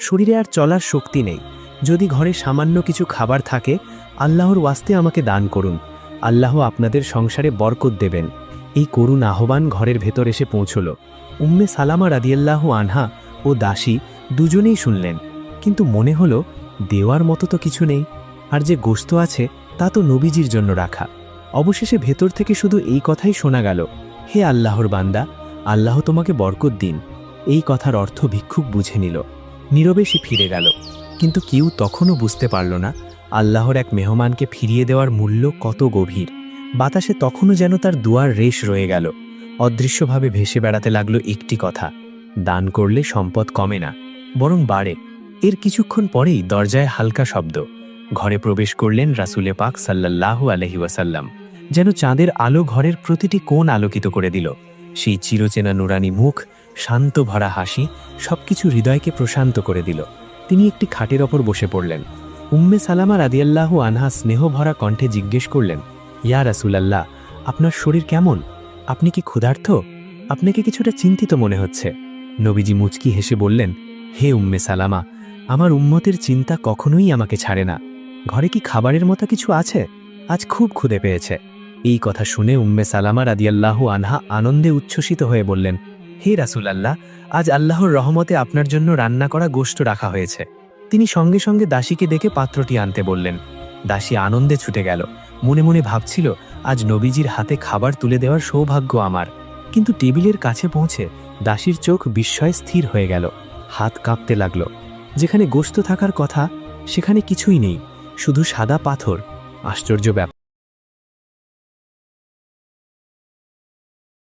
শরীরে আর চলার শক্তি নেই। যদি ঘরে সামান্য কিছু খাবার থাকে, আল্লাহর ওয়াস্তে আমাকে দান করুন। আল্লাহ আপনাদের সংসারে বরকত দেবেন। এই করুণ আহ্বান ঘরের ভেতর এসে পৌঁছল। উম্মে সালামা রাদিয়াল্লাহু আনহা ও দাসী দুজনেই শুনলেন, কিন্তু মনে হলো দেওয়ার মতো তো কিছু নেই, আর যে গোশত আছে তা তো নবীজির জন্য রাখা। অবশেষে ভেতর থেকে শুধু এই কথাই শোনা গেল, হে আল্লাহর বান্দা, আল্লাহ তোমাকে বরকত দিন। এই কথার অর্থ ভিক্ষুক বুঝে নিল। নীরবে সে ফিরে গেল, কিন্তু কেউ তখনও বুঝতে পারল না আল্লাহর এক মেহমানকে ফিরিয়ে দেওয়ার মূল্য কত গভীর। বাতাসে তখনও যেন তার দুয়ার রেশ রয়ে গেল। অদৃশ্যভাবে ভেসে বেড়াতে লাগলো একটি কথা, দান করলে সম্পদ কমে না, বরং বাড়ে। এর কিছুক্ষণ পরেই দরজায় হালকা শব্দ। ঘরে প্রবেশ করলেন রাসূলে পাক সাল্লাল্লাহু আলাইহি ওয়াসাল্লাম। যেন চাঁদের আলো ঘরের প্রতিটি কোণ আলোকিত করে দিল। সেই চিরচেনা নুরানি মুখ, শান্ত ভরা হাসি সবকিছু হৃদয়কে প্রশান্ত করে দিল। তিনি একটি খাটের ওপর বসে পড়লেন। উম্মে সালামা রাদিয়াল্লাহু আনহা স্নেহভরা কণ্ঠে জিজ্ঞেস করলেন, ইয়া রাসূলাল্লাহ, আপনার শরীর কেমন? আপনি কি ক্ষুধার্ত? আপনাকে কিছুটা চিন্তিত মনে হচ্ছে। নবীজি মুচকি হেসে বললেন, হে উম্মে সালামা, আমার উম্মতের চিন্তা কখনোই আমাকে ছাড়ে না। ঘরে কি খাবারের মতো কিছু আছে? আজ খুব ক্ষুধে পেয়েছে। এই কথা শুনে উম্মে সালামা রাদিয়াল্লাহু আনহা আনন্দে উচ্ছ্বসিত হয়ে বললেন, হে রাসূলাল্লাহ, আজ আল্লাহর রহমতে আপনার জন্য রান্না করা গোশত রাখা হয়েছে। তিনি সঙ্গে সঙ্গে দাসীকে ডেকে পাত্রটি আনতে বললেন। দাসী আনন্দে ছুটে গেল। মনে মনে ভাবছিল, আজ নবীজির হাতে খাবার তুলে দেওয়ার সৌভাগ্য আমার। কিন্তু টেবিলের কাছে পৌঁছে দাসীর চোখ বিস্ময়ে স্থির হয়ে গেল। হাত কাঁপতে লাগল। যেখানে গোশত থাকার কথা সেখানে কিছুই নেই, শুধু সাদা পাথর। আশ্চর্য ব্যাপার,